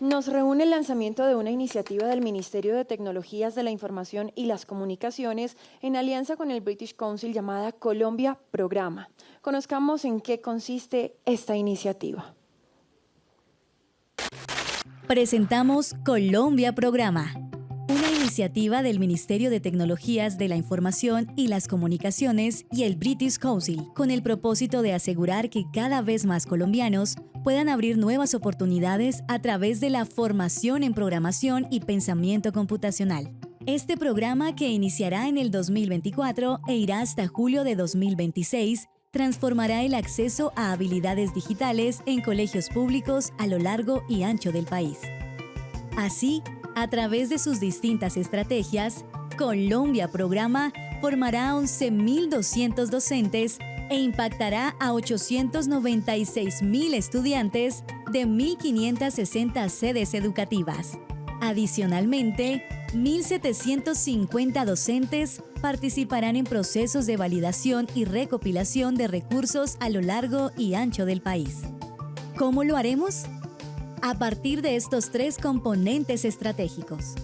Nos reúne el lanzamiento de una iniciativa del Ministerio de Tecnologías de la Información y las Comunicaciones en alianza con el British Council llamada Colombia Programa. Conozcamos en qué consiste esta iniciativa. Presentamos Colombia Programa, una iniciativa del Ministerio de Tecnologías de la Información y las Comunicaciones y el British Council, con el propósito de asegurar que cada vez más colombianos puedan abrir nuevas oportunidades a través de la formación en programación y pensamiento computacional. Este programa, que iniciará en el 2024 e irá hasta julio de 2026, transformará el acceso a habilidades digitales en colegios públicos a lo largo y ancho del país. Así, a través de sus distintas estrategias, Colombia Programa formará a 11.200 docentes e impactará a 896.000 estudiantes de 1.560 sedes educativas. Adicionalmente, 1.750 docentes participarán en procesos de validación y recopilación de recursos a lo largo y ancho del país. ¿Cómo lo haremos? A partir de estos tres componentes estratégicos.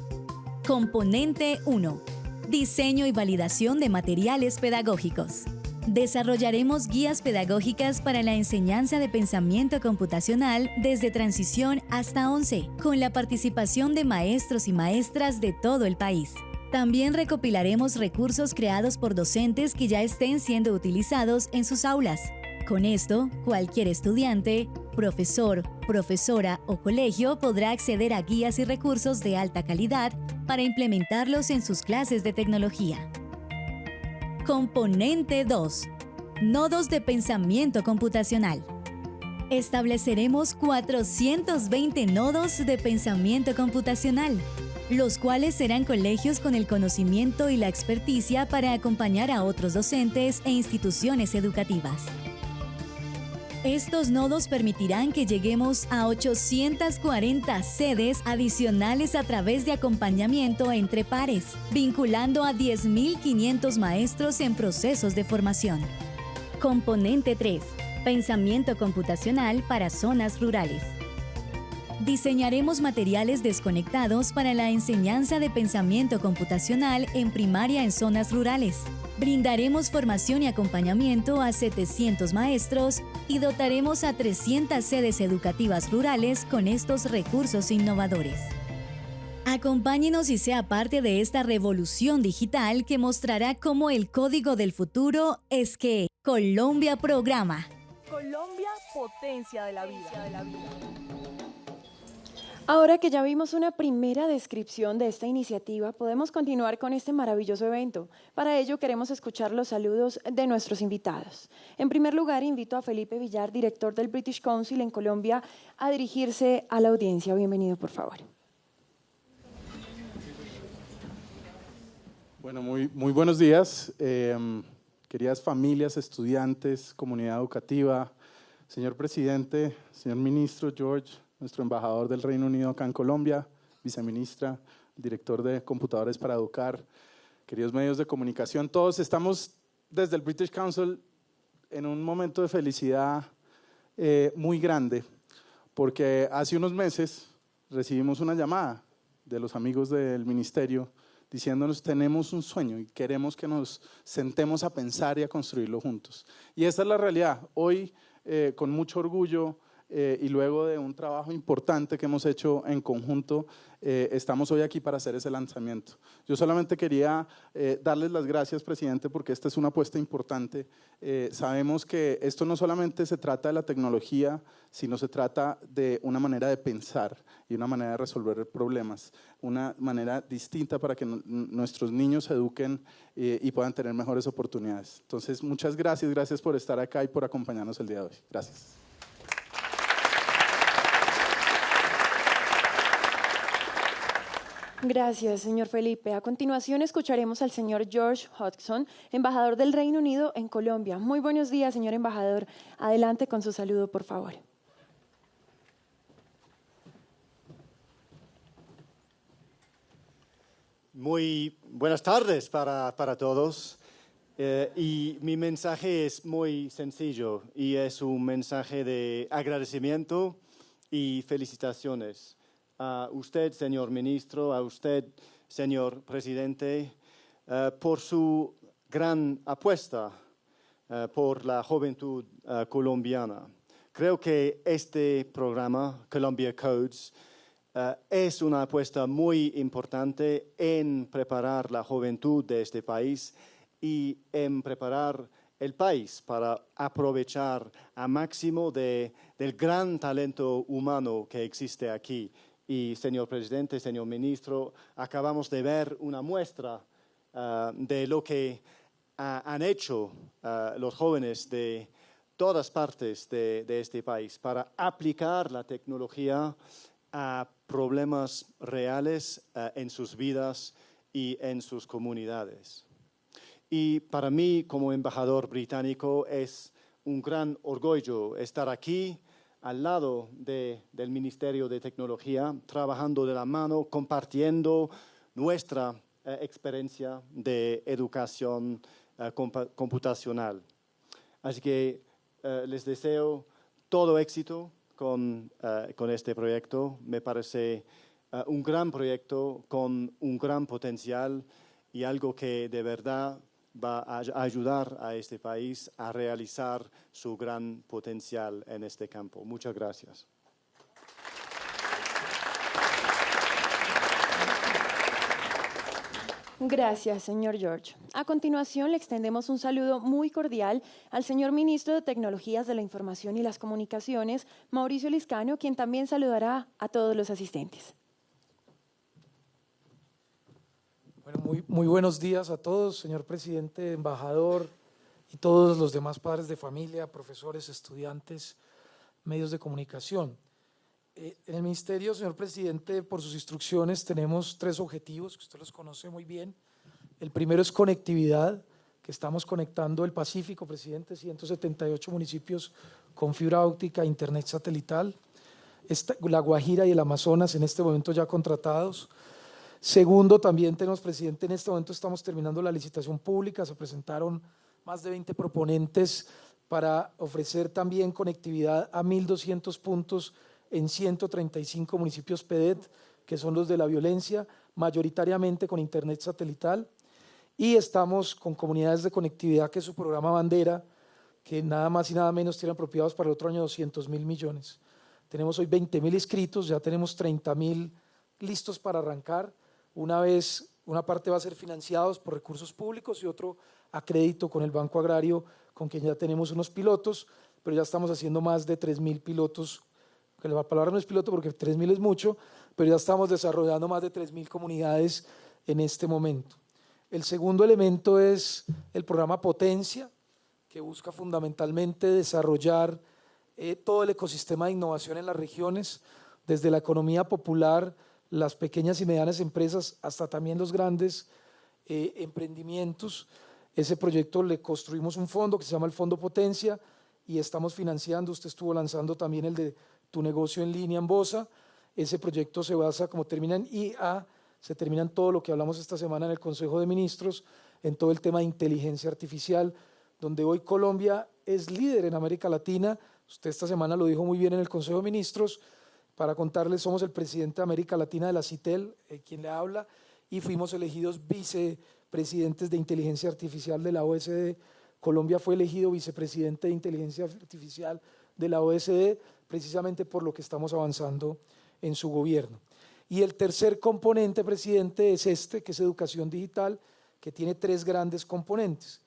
Componente 1. Diseño y validación de materiales pedagógicos. Desarrollaremos guías pedagógicas para la enseñanza de pensamiento computacional desde transición hasta 11, con la participación de maestros y maestras de todo el país. También recopilaremos recursos creados por docentes que ya estén siendo utilizados en sus aulas. Con esto, cualquier estudiante, profesor, profesora o colegio podrá acceder a guías y recursos de alta calidad para implementarlos en sus clases de tecnología. Componente 2. Nodos de pensamiento computacional. Estableceremos 420 nodos de pensamiento computacional, los cuales serán colegios con el conocimiento y la experticia para acompañar a otros docentes e instituciones educativas. Estos nodos permitirán que lleguemos a 840 sedes adicionales a través de acompañamiento entre pares, vinculando a 10.500 maestros en procesos de formación. Componente 3. Pensamiento computacional para zonas rurales. Diseñaremos materiales desconectados para la enseñanza de pensamiento computacional en primaria en zonas rurales. Brindaremos formación y acompañamiento a 700 maestros y dotaremos a 300 sedes educativas rurales con estos recursos innovadores. Acompáñenos y sea parte de esta revolución digital que mostrará cómo el código del futuro es que Colombia Programa. Colombia, potencia de la vida. Ahora que ya vimos una primera descripción de esta iniciativa, podemos continuar con este maravilloso evento. Para ello queremos escuchar los saludos de nuestros invitados. En primer lugar, invito a Felipe Villar, director del British Council en Colombia, a dirigirse a la audiencia. Bienvenido, por favor. Bueno, muy buenos días, queridas familias, estudiantes, comunidad educativa, señor presidente, señor ministro George, nuestro embajador del Reino Unido acá en Colombia, viceministra, director de Computadores para Educar, queridos medios de comunicación, todos estamos desde el British Council en un momento de felicidad muy grande, porque hace unos meses recibimos una llamada de los amigos del ministerio diciéndonos: tenemos un sueño y queremos que nos sentemos a pensar y a construirlo juntos. Y esta es la realidad. Hoy, con mucho orgullo, y luego de un trabajo importante que hemos hecho en conjunto, estamos hoy aquí para hacer ese lanzamiento. Yo solamente quería darles las gracias, presidente, porque esta es una apuesta importante. Sabemos que esto no solamente se trata de la tecnología, sino se trata de una manera de pensar y una manera de resolver problemas, una manera distinta para que nuestros niños se eduquen y puedan tener mejores oportunidades. Entonces, muchas gracias por estar acá y por acompañarnos el día de hoy. Gracias. Gracias, señor Felipe. A continuación escucharemos al señor George Hodgson, embajador del Reino Unido en Colombia. Muy buenos días, señor embajador. Adelante con su saludo, por favor. Muy buenas tardes para todos. Y mi mensaje es muy sencillo y es un mensaje de agradecimiento y felicitaciones a usted, señor ministro, a usted, señor presidente, por su gran apuesta por la juventud colombiana. Creo que este programa, Colombia Codes, es una apuesta muy importante en preparar la juventud de este país y en preparar el país para aprovechar a máximo del gran talento humano que existe aquí. Y, señor presidente, señor ministro, acabamos de ver una muestra de lo que han hecho los jóvenes de todas partes de este país para aplicar la tecnología a problemas reales en sus vidas y en sus comunidades. Y para mí, como embajador británico, es un gran orgullo estar aquí al lado del Ministerio de Tecnología, trabajando de la mano, compartiendo nuestra experiencia de educación computacional. Así que les deseo todo éxito con este proyecto. Me parece un gran proyecto con un gran potencial y algo que de verdad va a ayudar a este país a realizar su gran potencial en este campo. Muchas gracias. Gracias, señor George. A continuación, le extendemos un saludo muy cordial al señor ministro de Tecnologías de la Información y las Comunicaciones, Mauricio Liscano, quien también saludará a todos los asistentes. Bueno, muy buenos días a todos, señor presidente, embajador y todos los demás padres de familia, profesores, estudiantes, medios de comunicación. En el ministerio, señor presidente, por sus instrucciones tenemos 3 objetivos que usted los conoce muy bien. El primero es conectividad, que estamos conectando el Pacífico, presidente, 178 municipios con fibra óptica e internet satelital. La Guajira y el Amazonas en este momento ya contratados. Segundo, también tenemos, presidente, en este momento estamos terminando la licitación pública, se presentaron más de 20 proponentes para ofrecer también conectividad a 1.200 puntos en 135 municipios PEDET, que son los de la violencia, mayoritariamente con internet satelital, y estamos con comunidades de conectividad, que es su programa bandera, que nada más y nada menos tienen apropiados para el otro año 200.000 millones. Tenemos hoy 20.000 inscritos, ya tenemos 30.000 listos para arrancar. Una parte va a ser financiados por recursos públicos y otro a crédito con el Banco Agrario, con quien ya tenemos unos pilotos, pero ya estamos haciendo más de 3.000 pilotos, que la palabra no es piloto porque 3.000 es mucho, pero ya estamos desarrollando más de 3.000 comunidades en este momento. El segundo elemento es el programa Potencia, que busca fundamentalmente desarrollar todo el ecosistema de innovación en las regiones, desde la economía popular, las pequeñas y medianas empresas, hasta también los grandes emprendimientos. Ese proyecto le construimos un fondo que se llama el Fondo Potencia y estamos financiando. Usted estuvo lanzando también el de Tu Negocio en Línea en Bosa. Ese proyecto se basa, como termina en IA, se termina en todo lo que hablamos esta semana en el Consejo de Ministros, en todo el tema de inteligencia artificial, donde hoy Colombia es líder en América Latina. Usted esta semana lo dijo muy bien en el Consejo de Ministros. Para contarles, somos el presidente de América Latina de la CITEL, quien le habla, y fuimos elegidos vicepresidentes de inteligencia artificial de la OSD. Colombia fue elegido vicepresidente de inteligencia artificial de la OSD, precisamente por lo que estamos avanzando en su gobierno. Y el tercer componente, presidente, es que es educación digital, que tiene 3 grandes componentes.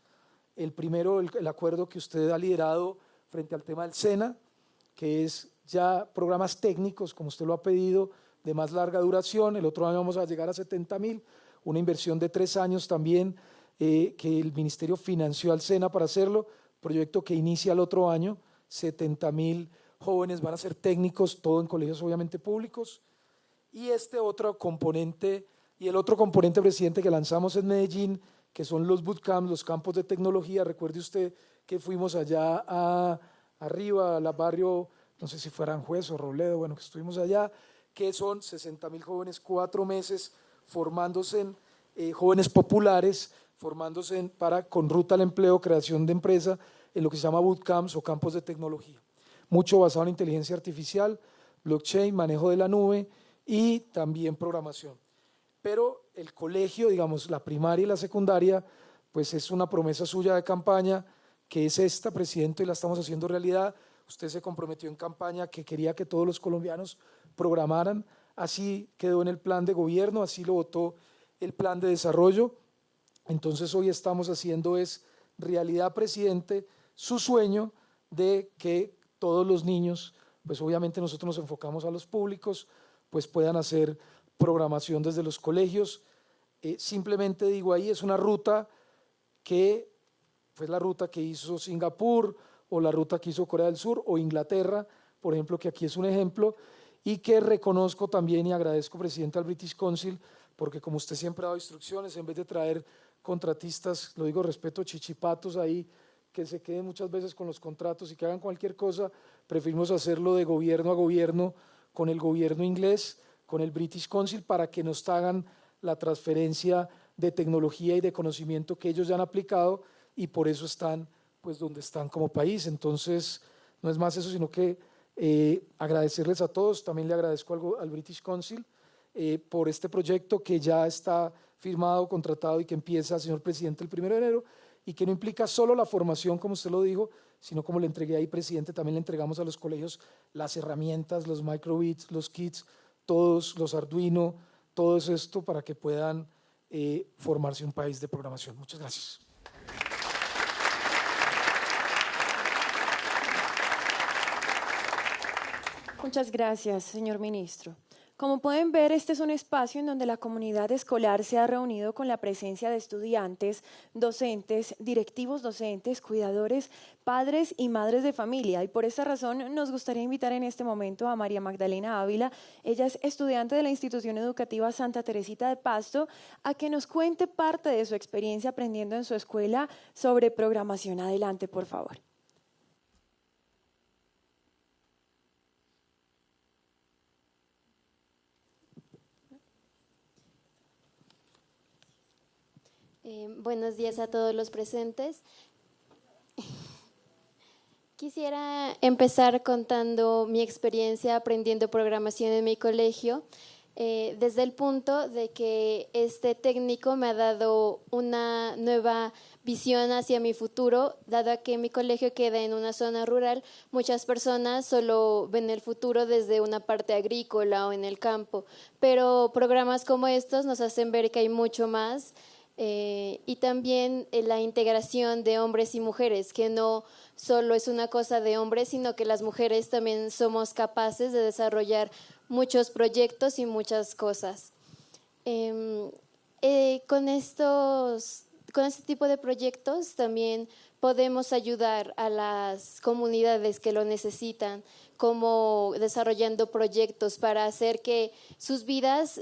El primero, el acuerdo que usted ha liderado frente al tema del SENA, que es ya programas técnicos, como usted lo ha pedido, de más larga duración. El otro año vamos a llegar a 70.000, una inversión de 3 años también, que el ministerio financió al SENA para hacerlo, proyecto que inicia el otro año. 70.000 jóvenes van a ser técnicos, todo en colegios obviamente públicos. Y otro componente, presidente, que lanzamos en Medellín, que son los bootcamps, los campos de tecnología. Recuerde usted que fuimos allá arriba, al barrio, no sé si fuera Aranjuez o Robledo, bueno, que estuvimos allá, que son 60.000 jóvenes, 4 meses formándose en jóvenes populares, formándose con ruta al empleo, creación de empresa, en lo que se llama bootcamps o campos de tecnología. Mucho basado en inteligencia artificial, blockchain, manejo de la nube y también programación. Pero el colegio, digamos, la primaria y la secundaria, pues es una promesa suya de campaña, que es esta, presidente, y la estamos haciendo realidad. Usted se comprometió en campaña que quería que todos los colombianos programaran, así quedó en el plan de gobierno, así lo votó el plan de desarrollo. Entonces hoy estamos haciendo es realidad, presidente, su sueño de que todos los niños, pues obviamente nosotros nos enfocamos a los públicos, pues puedan hacer programación desde los colegios. Simplemente digo, ahí es una ruta que fue la ruta que hizo Singapur o la ruta que hizo Corea del Sur o Inglaterra, por ejemplo, que aquí es un ejemplo, y que reconozco también y agradezco, presidente, al British Council, porque como usted siempre ha dado instrucciones, en vez de traer contratistas, lo digo respeto, chichipatos ahí, que se queden muchas veces con los contratos y que hagan cualquier cosa, preferimos hacerlo de gobierno a gobierno con el gobierno inglés, con el British Council, para que nos hagan la transferencia de tecnología y de conocimiento que ellos ya han aplicado y por eso están pues donde están como país. Entonces, no es más eso, sino que agradecerles a todos. También le agradezco al British Council por este proyecto que ya está firmado, contratado y que empieza, señor presidente, el 1 de enero y que no implica solo la formación, como usted lo dijo, sino como le entregué ahí, presidente, también le entregamos a los colegios las herramientas, los microbits, los kits, todos los Arduino, todo esto para que puedan formarse un país de programación. Muchas gracias. Muchas gracias, señor ministro. Como pueden ver, este es un espacio en donde la comunidad escolar se ha reunido con la presencia de estudiantes, docentes, directivos docentes, cuidadores, padres y madres de familia. Y por esta razón nos gustaría invitar en este momento a María Magdalena Ávila. Ella es estudiante de la institución educativa Santa Teresita de Pasto, a que nos cuente parte de su experiencia aprendiendo en su escuela sobre programación. Adelante, por favor. Buenos días a todos los presentes. Quisiera empezar contando mi experiencia aprendiendo programación en mi colegio, desde el punto de que este técnico me ha dado una nueva visión hacia mi futuro, dado a que mi colegio queda en una zona rural. Muchas personas solo ven el futuro desde una parte agrícola o en el campo, pero programas como estos nos hacen ver que hay mucho más. Y también la integración de hombres y mujeres, que no solo es una cosa de hombres, sino que las mujeres también somos capaces de desarrollar muchos proyectos y muchas cosas. Con este tipo de proyectos también podemos ayudar a las comunidades que lo necesitan, como desarrollando proyectos para hacer que sus vidas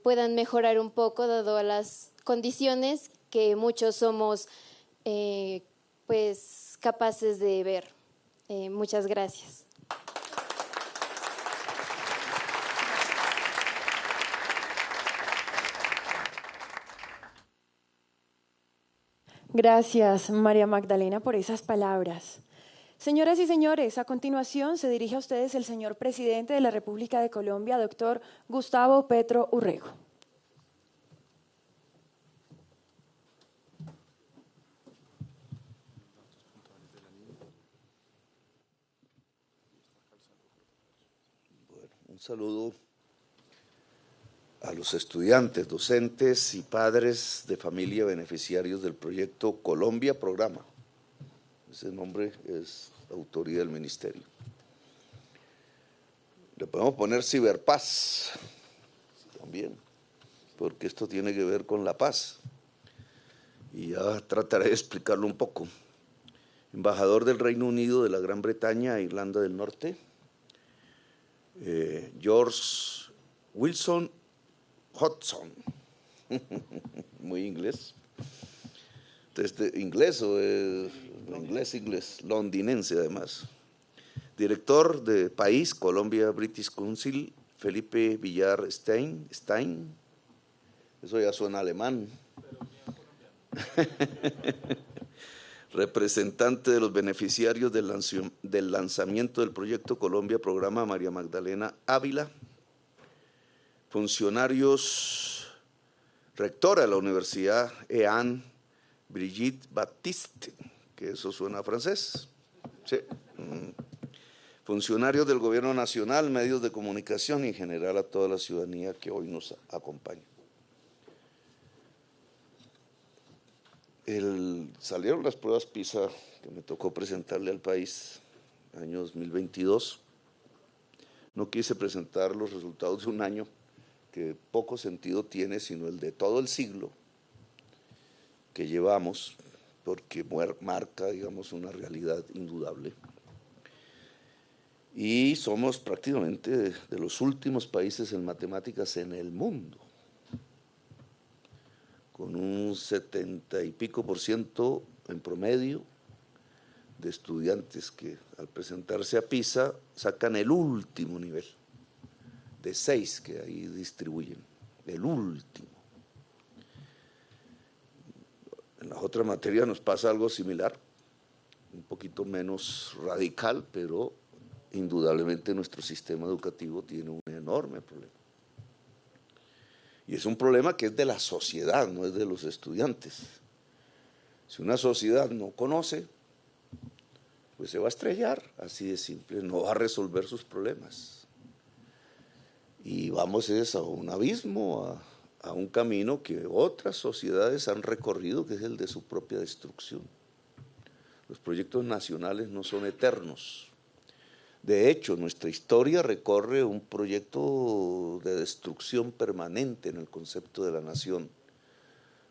puedan mejorar un poco, dado a las condiciones que muchos somos pues capaces de ver. Muchas gracias. Gracias, María Magdalena, por esas palabras. Señoras y señores, a continuación se dirige a ustedes el señor presidente de la República de Colombia, doctor Gustavo Petro Urrego. Un saludo a los estudiantes, docentes y padres de familia beneficiarios del proyecto Colombia Programa. Ese nombre es autoría del ministerio. Le podemos poner Ciberpaz también, porque esto tiene que ver con la paz. Y ya trataré de explicarlo un poco. Embajador del Reino Unido, de la Gran Bretaña e Irlanda del Norte, George Wilson Hodgson, muy inglés. Inglés o inglés, londinense además. Director de país, Colombia British Council, Felipe Villar Stein, eso ya suena alemán. Representante de los beneficiarios del lanzamiento del proyecto Colombia Programa, María Magdalena Ávila. funcionarios, rectora de la Universidad EAN, Brigitte Baptiste, que eso suena a francés, sí. Funcionarios del Gobierno Nacional, medios de comunicación y en general a toda la ciudadanía que hoy nos acompaña. Salieron las pruebas PISA que me tocó presentarle al país, año 2022. No quise presentar los resultados de un año que poco sentido tiene, sino el de todo el siglo que llevamos, porque marca, digamos, una realidad indudable. Y somos prácticamente de los últimos países en matemáticas en el mundo, con un 70 y pico % en promedio de estudiantes que al presentarse a PISA sacan el último nivel, de 6 que ahí distribuyen, el último. En las otras materias nos pasa algo similar, un poquito menos radical, pero indudablemente nuestro sistema educativo tiene un enorme problema. Y es un problema que es de la sociedad, no es de los estudiantes. Si una sociedad no conoce, pues se va a estrellar, así de simple, no va a resolver sus problemas. Y vamos a un abismo, a un camino que otras sociedades han recorrido, que es el de su propia destrucción. Los proyectos nacionales no son eternos. De hecho, nuestra historia recorre un proyecto de destrucción permanente en el concepto de la nación,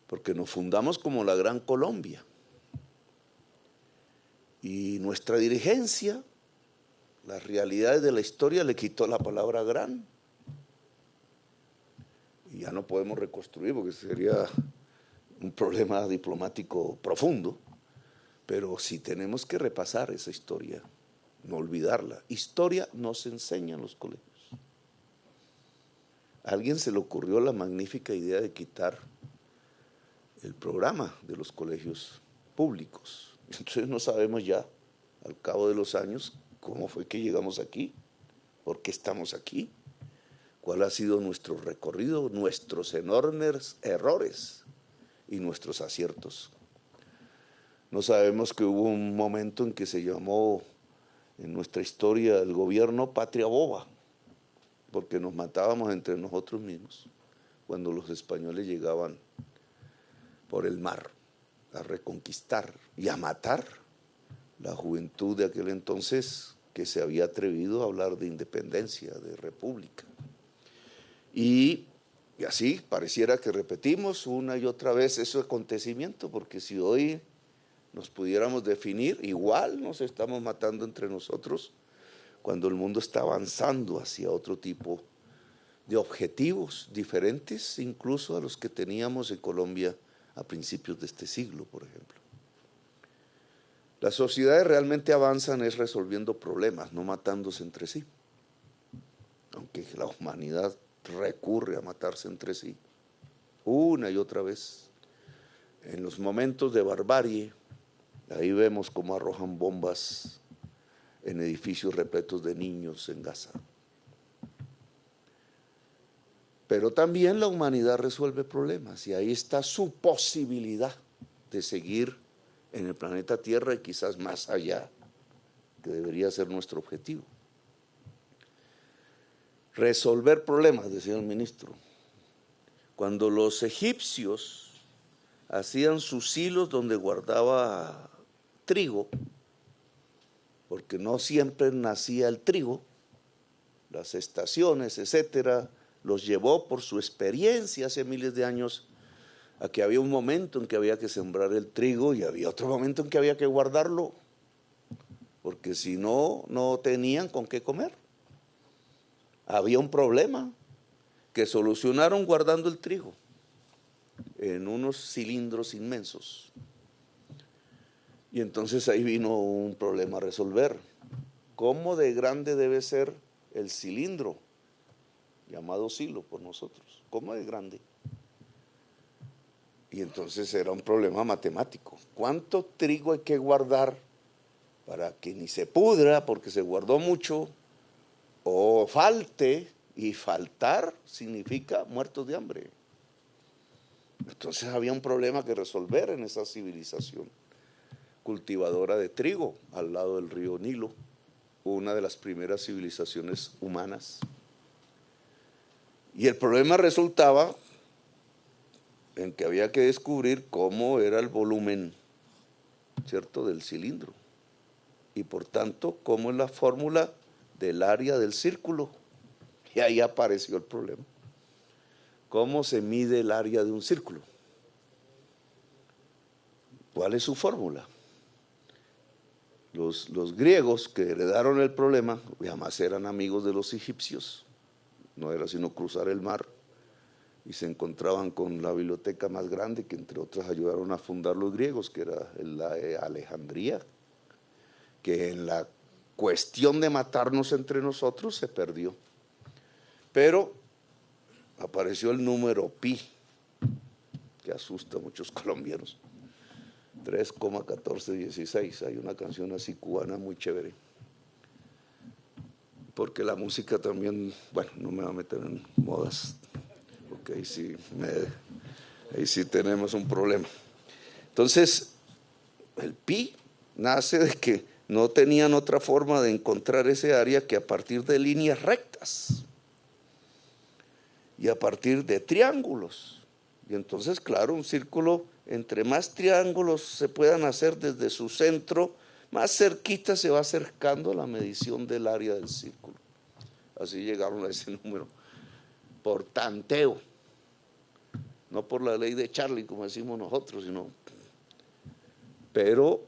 porque nos fundamos como la Gran Colombia. Y nuestra dirigencia, las realidades de la historia, le quitó la palabra gran. Y ya no podemos reconstruir, porque sería un problema diplomático profundo. Pero sí tenemos que repasar esa historia, no olvidarla. Historia no se enseña en los colegios. A alguien se le ocurrió la magnífica idea de quitar el programa de los colegios públicos. Entonces no sabemos ya, al cabo de los años, cómo fue que llegamos aquí, por qué estamos aquí, cuál ha sido nuestro recorrido, nuestros enormes errores y nuestros aciertos. No sabemos que hubo un momento en que se llamó en nuestra historia el gobierno patria boba, porque nos matábamos entre nosotros mismos cuando los españoles llegaban por el mar a reconquistar y a matar la juventud de aquel entonces que se había atrevido a hablar de independencia, de república. Y así pareciera que repetimos una y otra vez ese acontecimiento, porque si hoy nos pudiéramos definir, igual nos estamos matando entre nosotros cuando el mundo está avanzando hacia otro tipo de objetivos diferentes, incluso a los que teníamos en Colombia a principios de este siglo, por ejemplo. Las sociedades realmente avanzan es resolviendo problemas, no matándose entre sí, aunque la humanidad recurre a matarse entre sí, una y otra vez. En los momentos de barbarie, ahí vemos cómo arrojan bombas en edificios repletos de niños en Gaza. Pero también la humanidad resuelve problemas y ahí está su posibilidad de seguir en el planeta Tierra y quizás más allá, que debería ser nuestro objetivo. Resolver problemas, decía el ministro. Cuando los egipcios hacían sus hilos donde guardaba trigo, porque no siempre nacía el trigo, las estaciones, etcétera, los llevó por su experiencia hace miles de años a que había un momento en que había que sembrar el trigo y había otro momento en que había que guardarlo, porque si no, no tenían con qué comer. Había un problema que solucionaron guardando el trigo en unos cilindros inmensos. Y entonces ahí vino un problema a resolver. ¿Cómo de grande debe ser el cilindro, llamado silo por nosotros? ¿Cómo de grande? Y entonces era un problema matemático. ¿Cuánto trigo hay que guardar para que ni se pudra porque se guardó mucho, o falte y faltar significa muertos de hambre. Entonces había un problema que resolver en esa civilización cultivadora de trigo al lado del río Nilo, una de las primeras civilizaciones humanas. Y el problema resultaba en que había que descubrir cómo era el volumen, ¿cierto?, del cilindro. Y por tanto, cómo es la fórmula del área del círculo. Y ahí apareció el problema. ¿Cómo se mide el área de un círculo? ¿Cuál es su fórmula? Los griegos que heredaron el problema, además eran amigos de los egipcios, no era sino cruzar el mar, y se encontraban con la biblioteca más grande que entre otras ayudaron a fundar los griegos, que era la de Alejandría, que en la cuestión de matarnos entre nosotros se perdió. Pero apareció el número pi, que asusta a muchos colombianos, 3,1416, hay una canción así cubana muy chévere. Porque la música también, bueno, no me va a meter en modas, porque ahí sí tenemos un problema. Entonces, el pi nace de que no tenían otra forma de encontrar ese área que a partir de líneas rectas y a partir de triángulos. Y entonces, claro, un círculo, entre más triángulos se puedan hacer desde su centro, más cerquita se va acercando a la medición del área del círculo. Así llegaron a ese número, por tanteo, no por la ley de Charlie, como decimos nosotros, sino, pero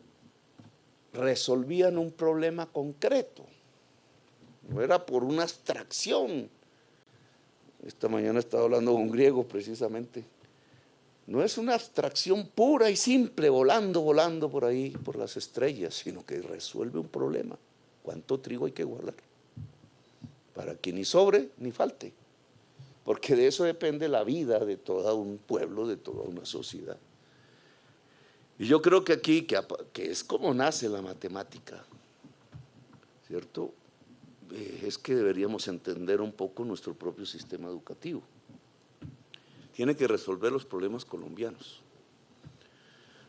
resolvían un problema concreto, no era por una abstracción. Esta mañana estaba hablando con un griego precisamente. No es una abstracción pura y simple, volando por ahí, por las estrellas, sino que resuelve un problema. ¿Cuánto trigo hay que guardar? Para que ni sobre ni falte. Porque de eso depende la vida de todo un pueblo, de toda una sociedad. Y yo creo que aquí, que es como nace la matemática, ¿cierto? Es que deberíamos entender un poco nuestro propio sistema educativo. Tiene que resolver los problemas colombianos.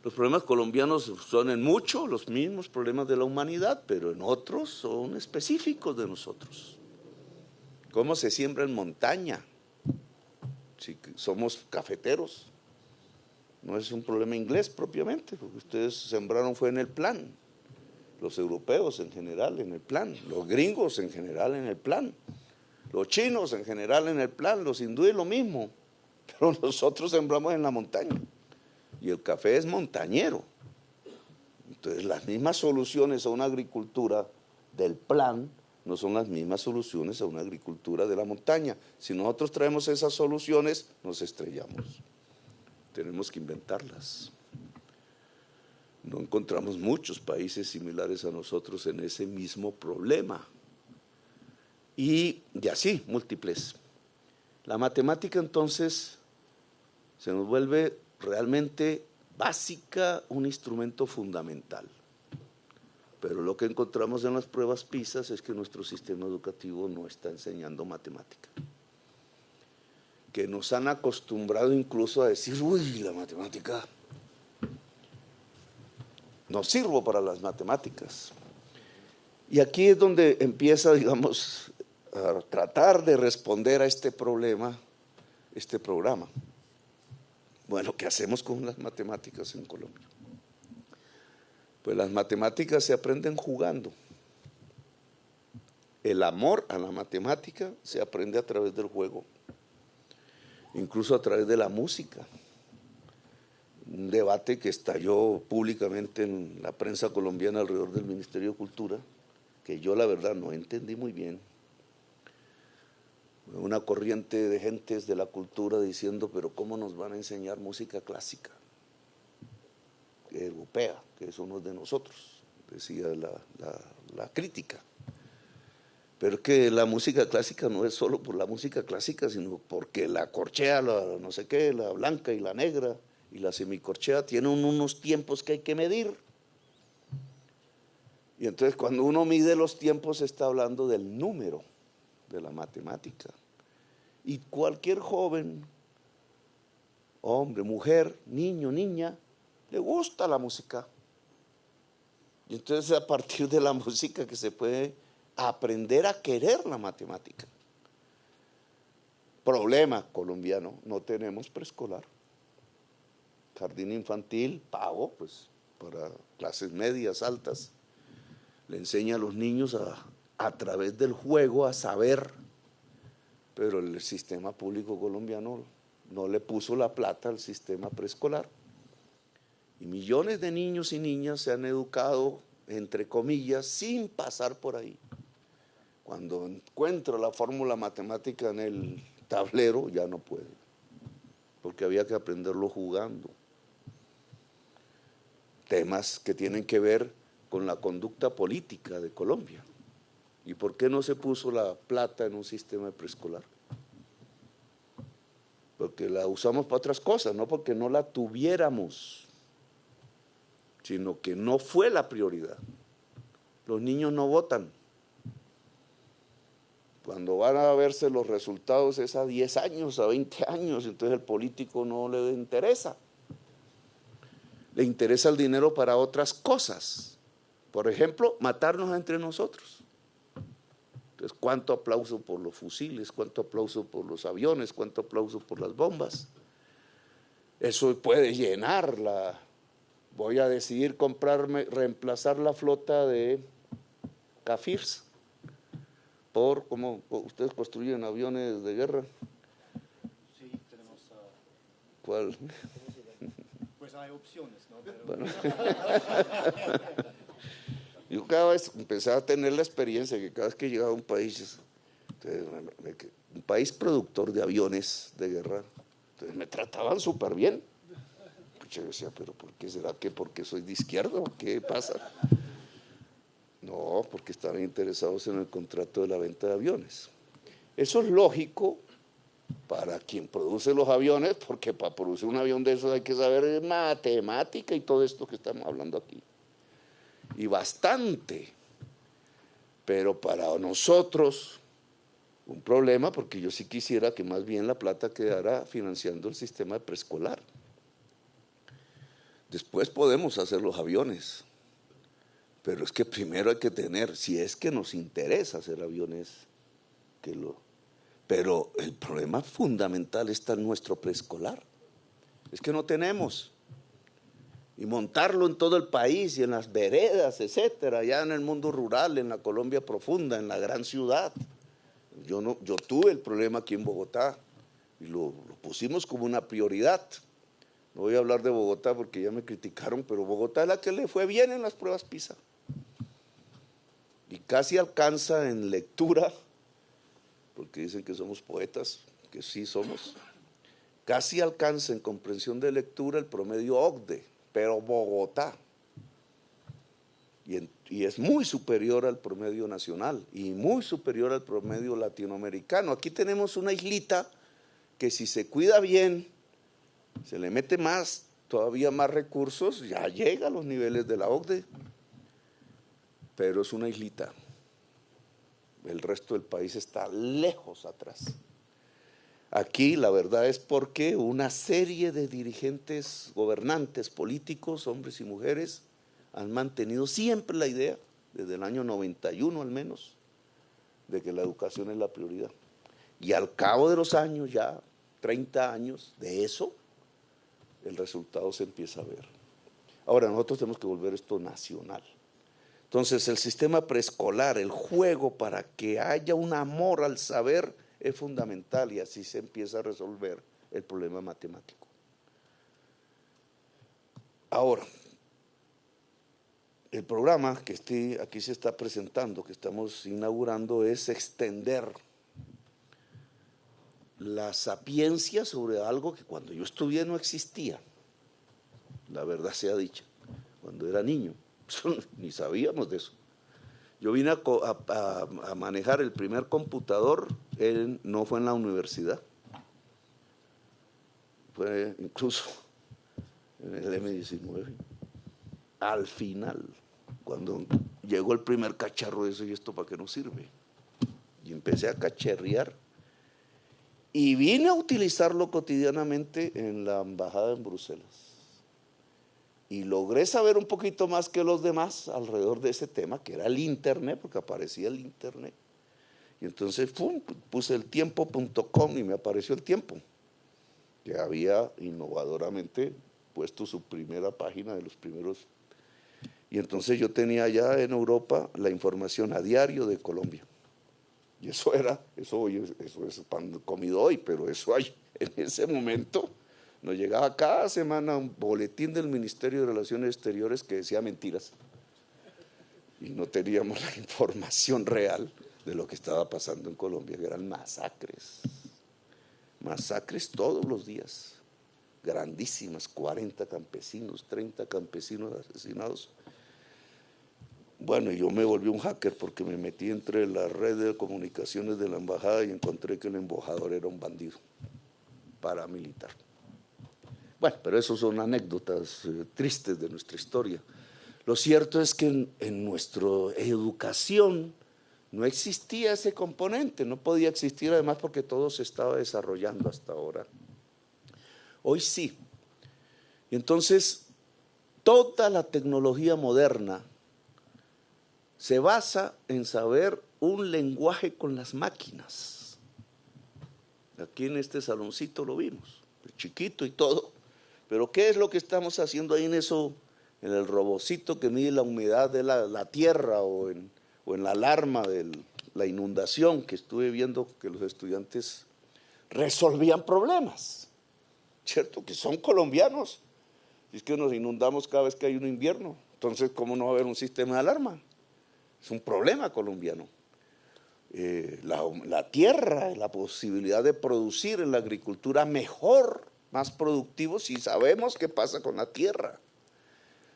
Los problemas colombianos son en mucho los mismos problemas de la humanidad, pero en otros son específicos de nosotros. ¿Cómo se siembra en montaña? Si somos cafeteros. No es un problema inglés propiamente, porque ustedes sembraron fue en el plan. Los europeos en general en el plan, los gringos en general en el plan, los chinos en general en el plan, los hindúes lo mismo. Pero nosotros sembramos en la montaña y el café es montañero. Entonces las mismas soluciones a una agricultura del plan no son las mismas soluciones a una agricultura de la montaña. Si nosotros traemos esas soluciones, nos estrellamos. Tenemos que inventarlas. No encontramos muchos países similares a nosotros en ese mismo problema. Y así, múltiples. La matemática entonces se nos vuelve realmente básica, un instrumento fundamental. Pero lo que encontramos en las pruebas PISA es que nuestro sistema educativo no está enseñando matemática. Que nos han acostumbrado incluso a decir, uy, la matemática, no sirvo para las matemáticas. Y aquí es donde empieza, digamos, a tratar de responder a este problema, este programa. Bueno, ¿qué hacemos con las matemáticas en Colombia? Pues las matemáticas se aprenden jugando. El amor a la matemática se aprende a través del juego, incluso a través de la música. Un debate que estalló públicamente en la prensa colombiana alrededor del Ministerio de Cultura, que yo la verdad no entendí muy bien. Una corriente de gentes de la cultura diciendo, pero ¿cómo nos van a enseñar música clásica? Europea, que somos de nosotros, decía la crítica. Pero es que la música clásica no es solo por la música clásica, sino porque la corchea, la no sé qué, la blanca y la negra y la semicorchea tienen unos tiempos que hay que medir. Y entonces cuando uno mide los tiempos está hablando del número de la matemática. Y cualquier joven, hombre, mujer, niño, niña, le gusta la música. Y entonces a partir de la música que se puede aprender a querer la matemática. Problema colombiano, no tenemos preescolar. Jardín infantil, pago, pues para clases medias, altas. Le enseña a los niños a través del juego a saber, pero el sistema público colombiano no le puso la plata al sistema preescolar. Y millones de niños y niñas se han educado, entre comillas, sin pasar por ahí. Cuando encuentro la fórmula matemática en el tablero, ya no puede, porque había que aprenderlo jugando. Temas que tienen que ver con la conducta política de Colombia. ¿Y por qué no se puso la plata en un sistema preescolar? Porque la usamos para otras cosas, no porque no la tuviéramos, sino que no fue la prioridad. Los niños no votan. Cuando van a verse los resultados es a 10 años, a 20 años, entonces el político no le interesa. Le interesa el dinero para otras cosas. Por ejemplo, matarnos entre nosotros. Entonces, ¿cuánto aplauso por los fusiles? ¿Cuánto aplauso por los aviones? ¿Cuánto aplauso por las bombas? Eso puede llenar la... Voy a decidir reemplazar la flota de Cafirs por, ¿cómo ustedes construyen aviones de guerra? Sí, tenemos... ¿Cuál? Pues hay opciones, ¿no? Pero... Bueno. Yo cada vez empecé a tener la experiencia que cada vez que llegaba a un país productor de aviones de guerra, entonces me trataban súper bien. Yo decía, pero ¿por qué será que porque soy de izquierda o qué pasa? No, porque estaban interesados en el contrato de la venta de aviones. Eso es lógico para quien produce los aviones, porque para producir un avión de esos hay que saber matemática y todo esto que estamos hablando aquí. Y bastante. Pero para nosotros, un problema, porque yo sí quisiera que más bien la plata quedara financiando el sistema de preescolar. Después podemos hacer los aviones, pero es que primero hay que tener, si es que nos interesa hacer aviones, pero el problema fundamental está en nuestro preescolar, es que no tenemos, y montarlo en todo el país y en las veredas, etcétera, ya en el mundo rural, en la Colombia profunda, en la gran ciudad. Yo tuve el problema aquí en Bogotá y lo pusimos como una prioridad. No voy a hablar de Bogotá porque ya me criticaron, pero Bogotá es la que le fue bien en las pruebas PISA. Y casi alcanza en lectura, porque dicen que somos poetas, que sí somos, casi alcanza en comprensión de lectura el promedio OCDE, pero Bogotá. Y es muy superior al promedio nacional y muy superior al promedio latinoamericano. Aquí tenemos una islita que si se cuida bien, se le mete todavía más recursos, ya llega a los niveles de la OCDE, pero es una islita. El resto del país está lejos atrás. Aquí la verdad es porque una serie de dirigentes, gobernantes, políticos, hombres y mujeres, han mantenido siempre la idea, desde el año 91 al menos, de que la educación es la prioridad. Y al cabo de los años, ya 30 años de eso, el resultado se empieza a ver. Ahora, nosotros tenemos que volver esto nacional. Entonces, el sistema preescolar, el juego para que haya un amor al saber es fundamental y así se empieza a resolver el problema matemático. Ahora, el programa que aquí se está presentando, que estamos inaugurando, es extender la sapiencia sobre algo que cuando yo estudié no existía, la verdad sea dicha, cuando era niño, ni sabíamos de eso. Yo vine a manejar el primer computador, no fue en la universidad, fue incluso en el M19, al final, cuando llegó el primer cacharro de eso, ¿y esto para qué nos sirve? Y empecé a cacharrear. y vine a utilizarlo cotidianamente en la embajada en Bruselas. Y logré saber un poquito más que los demás alrededor de ese tema, que era el Internet, porque aparecía el Internet. Y entonces puse el tiempo.com y me apareció el Tiempo, que había innovadoramente puesto su primera página de los primeros. Y entonces yo tenía ya en Europa la información a diario de Colombia. Y eso es pan comido hoy, pero eso hay. En ese momento nos llegaba cada semana un boletín del Ministerio de Relaciones Exteriores que decía mentiras. Y no teníamos la información real de lo que estaba pasando en Colombia, que eran masacres. Masacres todos los días. Grandísimas, 40 campesinos, 30 campesinos asesinados. Bueno, yo me volví un hacker porque me metí entre la red de comunicaciones de la embajada y encontré que el embajador era un bandido paramilitar. Bueno, pero eso son anécdotas tristes de nuestra historia. Lo cierto es que en nuestra educación no existía ese componente, no podía existir además porque todo se estaba desarrollando hasta ahora. Hoy sí. Y entonces, toda la tecnología moderna se basa en saber un lenguaje con las máquinas. Aquí en este saloncito lo vimos, chiquito y todo. Pero ¿qué es lo que estamos haciendo ahí en eso, en el robocito que mide la humedad de la tierra o en la alarma de la inundación, que estuve viendo que los estudiantes resolvían problemas? ¿Cierto? Que son colombianos. Es que nos inundamos cada vez que hay un invierno. Entonces, ¿cómo no va a haber un sistema de alarma? Es un problema colombiano. La tierra, la posibilidad de producir en la agricultura mejor, más productivo, si sabemos qué pasa con la tierra.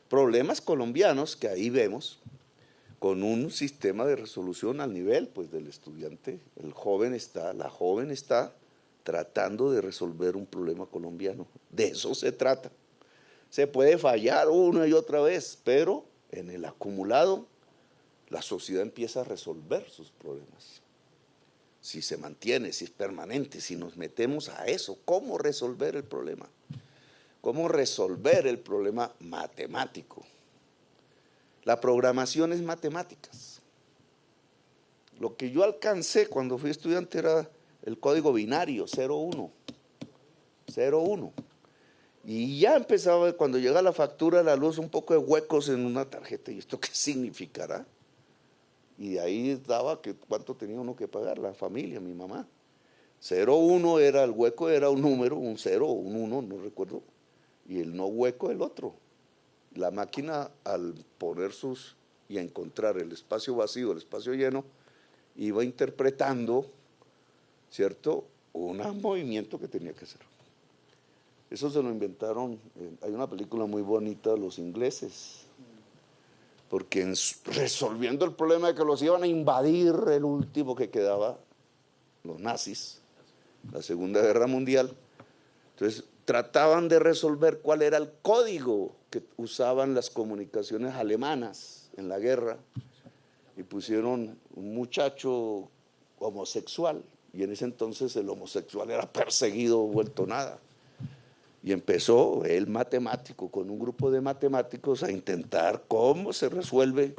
Problemas colombianos que ahí vemos con un sistema de resolución al nivel pues, del estudiante. La joven está tratando de resolver un problema colombiano. De eso se trata. Se puede fallar una y otra vez, pero en el acumulado la sociedad empieza a resolver sus problemas. Si se mantiene, si es permanente, si nos metemos a eso, ¿cómo resolver el problema? ¿Cómo resolver el problema matemático? La programación es matemáticas. Lo que yo alcancé cuando fui estudiante era el código binario, 0-1. Y ya empezaba, cuando llega la factura de la luz, un poco de huecos en una tarjeta. ¿Y esto qué significará? Y de ahí daba que cuánto tenía uno que pagar, la familia, mi mamá. 0-1 era el hueco, era un número, un 0 o un 1, no recuerdo. Y el no hueco el otro. La máquina al poner y encontrar el espacio vacío, el espacio lleno, iba interpretando, ¿cierto?, un movimiento que tenía que hacer. Eso se lo inventaron, hay una película muy bonita, los ingleses, porque resolviendo el problema de que los iban a invadir, el último que quedaba, los nazis, la Segunda Guerra Mundial, entonces trataban de resolver cuál era el código que usaban las comunicaciones alemanas en la guerra, y pusieron un muchacho homosexual, y en ese entonces el homosexual era perseguido, vuelto nada. Y empezó el matemático con un grupo de matemáticos a intentar cómo se resuelve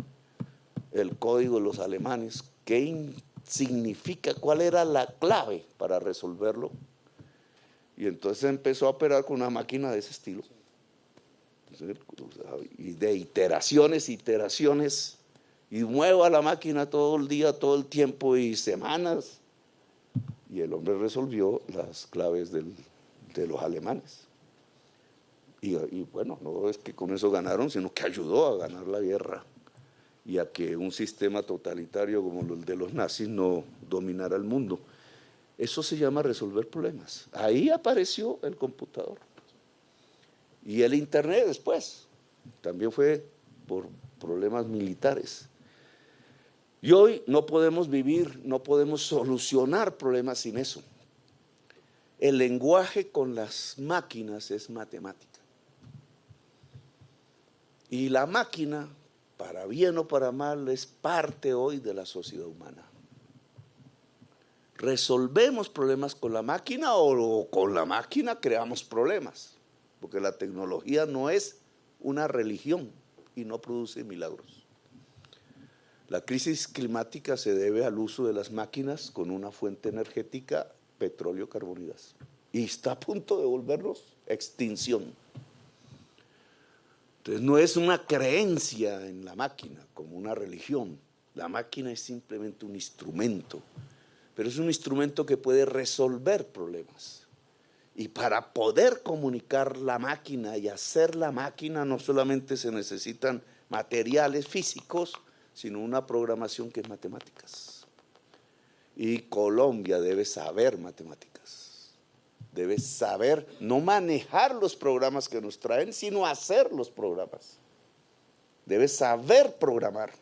el código de los alemanes, qué significa, cuál era la clave para resolverlo. Y entonces empezó a operar con una máquina de ese estilo. Y de iteraciones, y mueva la máquina todo el día, todo el tiempo y semanas. Y el hombre resolvió las claves de los alemanes. Y bueno, no es que con eso ganaron, sino que ayudó a ganar la guerra y a que un sistema totalitario como el de los nazis no dominara el mundo. Eso se llama resolver problemas. Ahí apareció el computador. Y el Internet después, también fue por problemas militares. Y hoy no podemos vivir, no podemos solucionar problemas sin eso. El lenguaje con las máquinas es matemática. Y la máquina, para bien o para mal, es parte hoy de la sociedad humana. ¿Resolvemos problemas con la máquina o con la máquina creamos problemas? Porque la tecnología no es una religión y no produce milagros. La crisis climática se debe al uso de las máquinas con una fuente energética, petróleo, carbón y gas. Y está a punto de volvernos extinción. Entonces no es una creencia en la máquina como una religión. La máquina es simplemente un instrumento, pero es un instrumento que puede resolver problemas. Y para poder comunicar la máquina y hacer la máquina no solamente se necesitan materiales físicos, sino una programación que es matemáticas. Y Colombia debe saber matemáticas, debe saber no manejar los programas que nos traen, sino hacer los programas. Debe saber programar,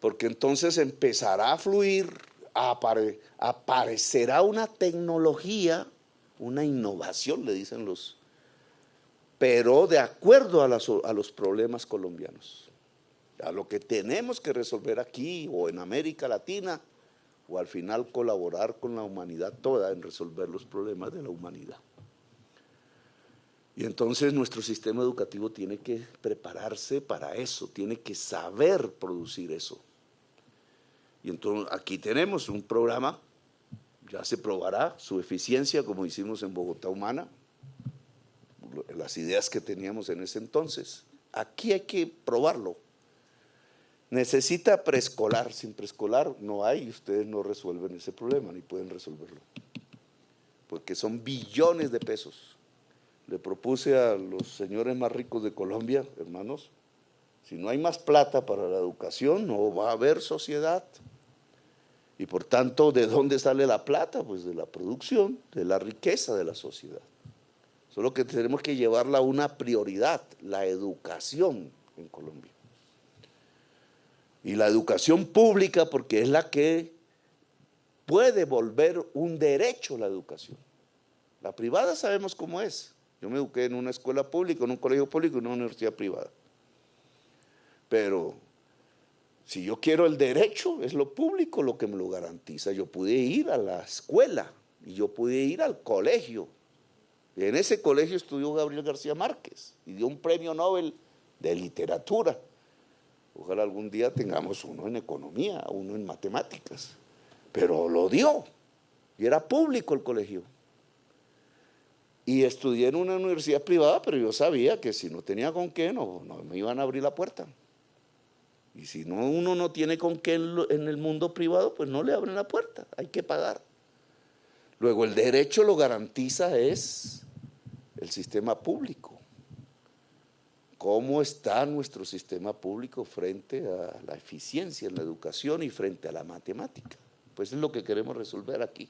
porque entonces empezará a fluir, aparecerá una tecnología, una innovación, le dicen pero de acuerdo a los problemas colombianos, a lo que tenemos que resolver aquí o en América Latina, o al final colaborar con la humanidad toda en resolver los problemas de la humanidad. Y entonces nuestro sistema educativo tiene que prepararse para eso, tiene que saber producir eso. Y entonces aquí tenemos un programa, ya se probará su eficiencia como hicimos en Bogotá Humana, las ideas que teníamos en ese entonces. Aquí hay que probarlo. Necesita preescolar, sin preescolar no hay, ustedes no resuelven ese problema ni pueden resolverlo, porque son billones de pesos. Le propuse a los señores más ricos de Colombia, hermanos, si no hay más plata para la educación, no va a haber sociedad. Y por tanto, ¿de dónde sale la plata? Pues de la producción, de la riqueza de la sociedad. Solo que tenemos que llevarla a una prioridad, la educación en Colombia. Y la educación pública, porque es la que puede volver un derecho a la educación. La privada sabemos cómo es. Yo me eduqué en una escuela pública, en un colegio público, en una universidad privada. Pero si yo quiero el derecho, es lo público lo que me lo garantiza. Yo pude ir a la escuela y yo pude ir al colegio. Y en ese colegio estudió Gabriel García Márquez y dio un premio Nobel de literatura. Ojalá algún día tengamos uno en economía, uno en matemáticas. Pero lo dio y era público el colegio. Y estudié en una universidad privada, pero yo sabía que si no tenía con qué, no me iban a abrir la puerta. Y si no, uno no tiene con qué en el mundo privado, pues no le abren la puerta, hay que pagar. Luego el derecho lo garantiza es el sistema público. ¿Cómo está nuestro sistema público frente a la eficiencia en la educación y frente a la matemática? Pues es lo que queremos resolver aquí.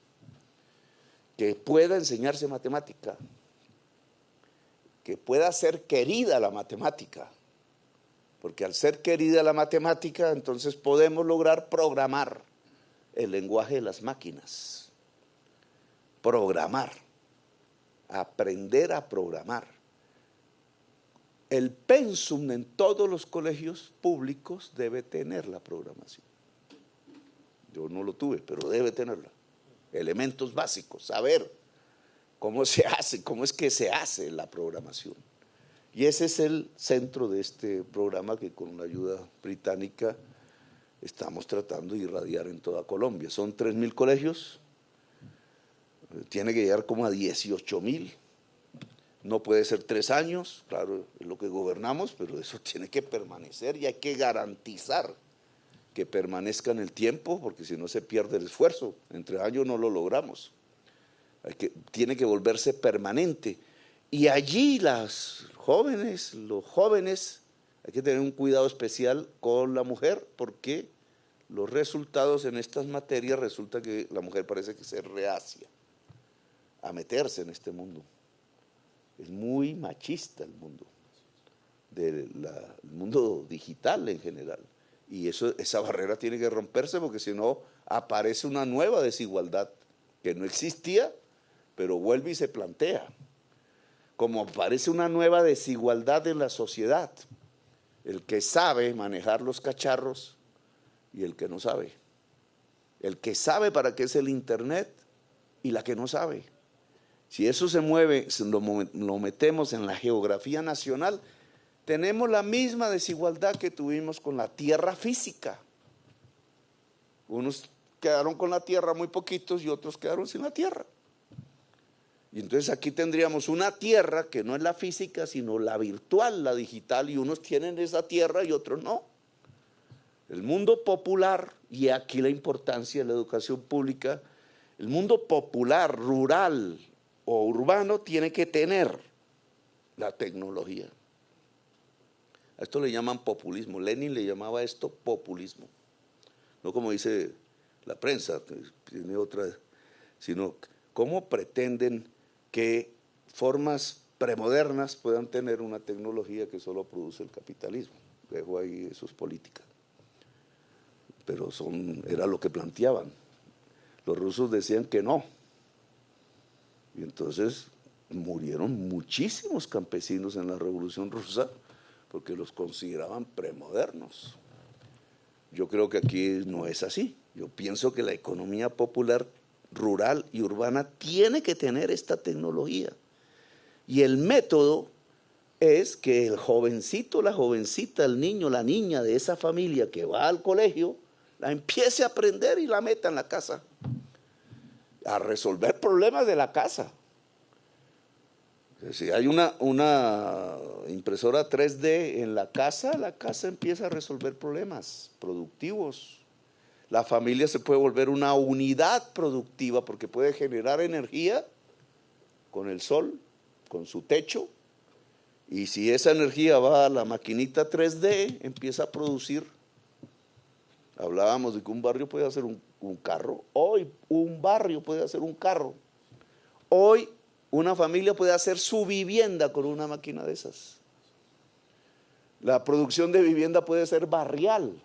Que pueda enseñarse matemática, que pueda ser querida la matemática, porque al ser querida la matemática, entonces podemos lograr programar el lenguaje de las máquinas. Programar, aprender a programar. El pensum en todos los colegios públicos debe tener la programación. Yo no lo tuve, pero debe tenerla. Elementos básicos, saber cómo se hace, cómo es que se hace la programación. Y ese es el centro de este programa que con la ayuda británica estamos tratando de irradiar en toda Colombia. Son 3.000 colegios, tiene que llegar como a 18.000. No puede ser 3 años, claro, es lo que gobernamos, pero eso tiene que permanecer y hay que garantizar que permanezca en el tiempo, porque si no se pierde el esfuerzo. Entre años no lo logramos. Tiene que volverse permanente. Y allí los jóvenes, hay que tener un cuidado especial con la mujer, porque los resultados en estas materias resulta que la mujer parece que se reacia a meterse en este mundo. Es muy machista el mundo, el mundo digital en general. Y esa barrera tiene que romperse, porque si no aparece una nueva desigualdad que no existía, pero vuelve y se plantea. Como aparece una nueva desigualdad en la sociedad, el que sabe manejar los cacharros y el que no sabe. el que sabe para qué es el Internet y la que no sabe. Si eso se mueve, lo metemos en la geografía nacional, tenemos la misma desigualdad que tuvimos con la tierra física. Unos quedaron con la tierra muy poquitos y otros quedaron sin la tierra. Y entonces aquí tendríamos una tierra que no es la física, sino la virtual, la digital, y unos tienen esa tierra y otros no. El mundo popular, y aquí la importancia de la educación pública, el mundo popular, rural o urbano tiene que tener la tecnología. A esto le llaman populismo. Lenin le llamaba esto populismo. No como dice la prensa, que tiene otra, sino cómo pretenden que formas premodernas puedan tener una tecnología que solo produce el capitalismo. Dejo ahí eso es política. Pero era lo que planteaban. Los rusos decían que no. Y entonces murieron muchísimos campesinos en la Revolución Rusa porque los consideraban premodernos. Yo creo que aquí no es así. Yo pienso que la economía popular, rural y urbana tiene que tener esta tecnología. Y el método es que el jovencito, la jovencita, el niño, la niña de esa familia que va al colegio, la empiece a aprender y la meta en la casa, a resolver problemas de la casa. Si hay una impresora 3D en la casa empieza a resolver problemas productivos. La familia se puede volver una unidad productiva porque puede generar energía con el sol, con su techo, y si esa energía va a la maquinita 3D, empieza a producir. Hablábamos de que un barrio puede hacer un carro. Hoy un barrio puede hacer un carro. Hoy una familia puede hacer su vivienda con una máquina de esas. La producción de vivienda puede ser barrial.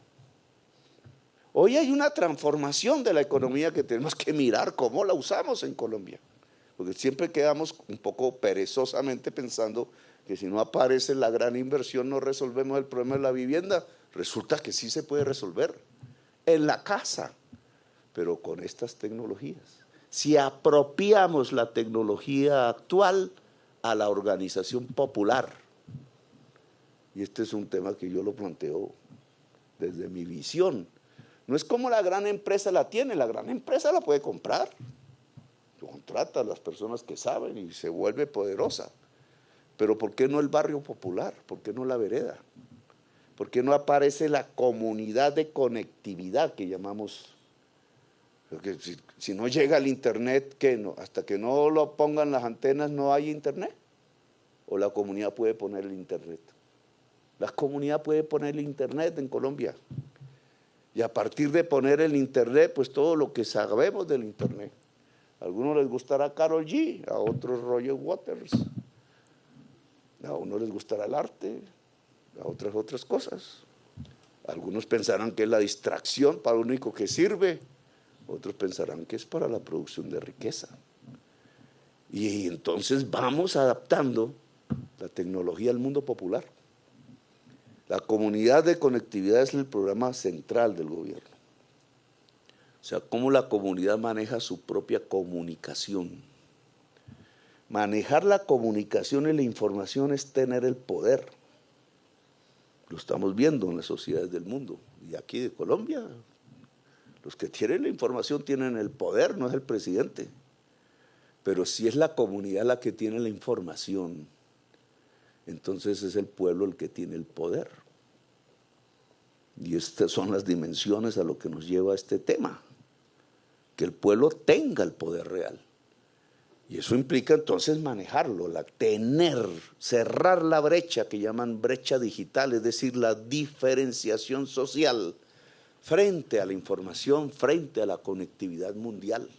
Hoy hay una transformación de la economía que tenemos que mirar cómo la usamos en Colombia. Porque siempre quedamos un poco perezosamente pensando que si no aparece la gran inversión no resolvemos el problema de la vivienda. Resulta que sí se puede resolver en la casa, pero con estas tecnologías. Si apropiamos la tecnología actual a la organización popular, y este es un tema que yo lo planteo desde mi visión, no es como la gran empresa la tiene, la gran empresa la puede comprar, contrata a las personas que saben y se vuelve poderosa, pero ¿por qué no el barrio popular? ¿Por qué no la vereda? ¿Por qué no aparece la comunidad de conectividad que llamamos? Porque si no llega el internet, ¿qué no? Hasta que no lo pongan las antenas no hay internet. ¿O la comunidad puede poner el internet? La comunidad puede poner el internet en Colombia. Y a partir de poner el internet, pues todo lo que sabemos del internet. A algunos les gustará Karol G, a otros Roger Waters. A unos les gustará el arte, a otras cosas. Algunos pensarán que es la distracción para lo único que sirve. Otros pensarán que es para la producción de riqueza. Y entonces vamos adaptando la tecnología al mundo popular. La comunidad de conectividad es el programa central del gobierno. O sea, cómo la comunidad maneja su propia comunicación. Manejar la comunicación y la información es tener el poder. Lo estamos viendo en las sociedades del mundo. Y aquí de Colombia, los que tienen la información tienen el poder, no es el presidente. Pero si es la comunidad la que tiene la información, entonces es el pueblo el que tiene el poder. Y estas son las dimensiones a lo que nos lleva a este tema. Que el pueblo tenga el poder real. Y eso implica entonces manejarlo, cerrar la brecha que llaman brecha digital, es decir, la diferenciación social frente a la información, frente a la conectividad mundial.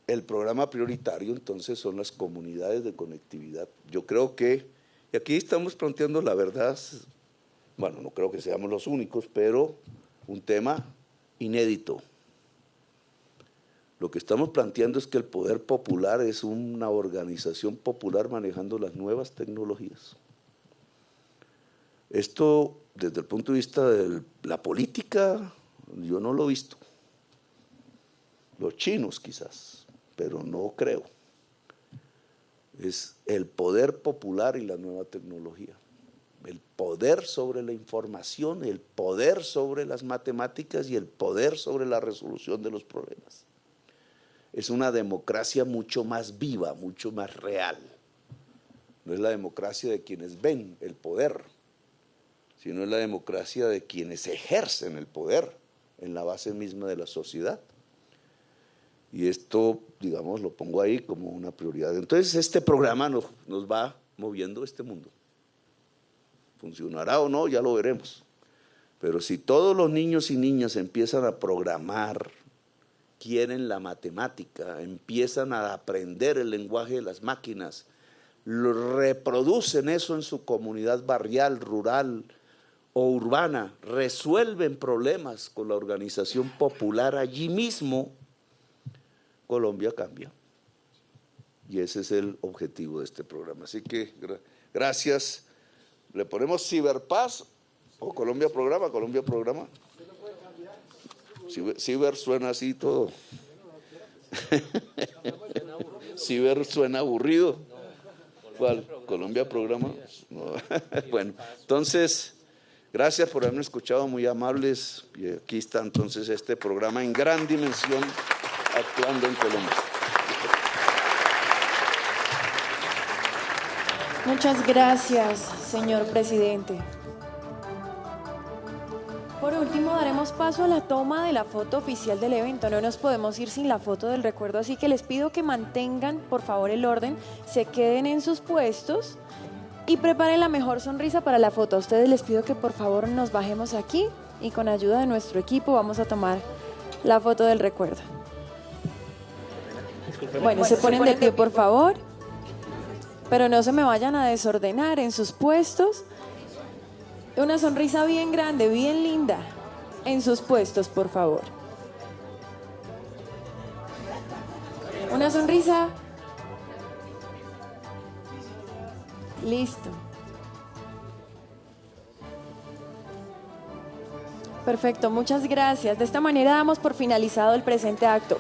El programa prioritario entonces son las comunidades de conectividad. Yo creo que, y aquí estamos planteando la verdad, bueno, no creo que seamos los únicos, pero un tema inédito. Lo que estamos planteando es que el poder popular es una organización popular manejando las nuevas tecnologías. Esto, desde el punto de vista de la política, Yo no lo he visto. Los chinos quizás, pero no creo. Es el poder popular y la nueva tecnología. El poder sobre la información, el poder sobre las matemáticas y el poder sobre la resolución de los problemas. Es una democracia mucho más viva, mucho más real. No es la democracia de quienes ven el poder, sino es la democracia de quienes ejercen el poder en la base misma de la sociedad. Y esto, digamos, lo pongo ahí como una prioridad. Entonces, este programa nos va moviendo este mundo. ¿Funcionará o no? Ya lo veremos. Pero si todos los niños y niñas empiezan a programar, quieren la matemática, empiezan a aprender el lenguaje de las máquinas, reproducen eso en su comunidad barrial, rural o urbana, resuelven problemas con la organización popular allí mismo, Colombia cambia. Y ese es el objetivo de este programa. Así que gracias. ¿Le ponemos Ciberpaz o Colombia Programa? Colombia Programa. Ciber suena así todo. Ciber suena aburrido. ¿Cuál? ¿Colombia Programa? No. Bueno, entonces, gracias por haberme escuchado, muy amables. Y aquí está entonces este programa en gran dimensión, actuando en Colombia. Muchas gracias, señor presidente. Por último, daremos paso a la toma de la foto oficial del evento. No nos podemos ir sin la foto del recuerdo, así que les pido que mantengan, por favor, el orden, se queden en sus puestos y preparen la mejor sonrisa para la foto. A ustedes les pido que por favor nos bajemos aquí y con ayuda de nuestro equipo vamos a tomar la foto del recuerdo. Bueno, se ponen de pie, por favor, pero no se me vayan a desordenar en sus puestos. Una sonrisa bien grande, bien linda, en sus puestos, por favor. Una sonrisa. Listo. Perfecto, muchas gracias. De esta manera damos por finalizado el presente acto.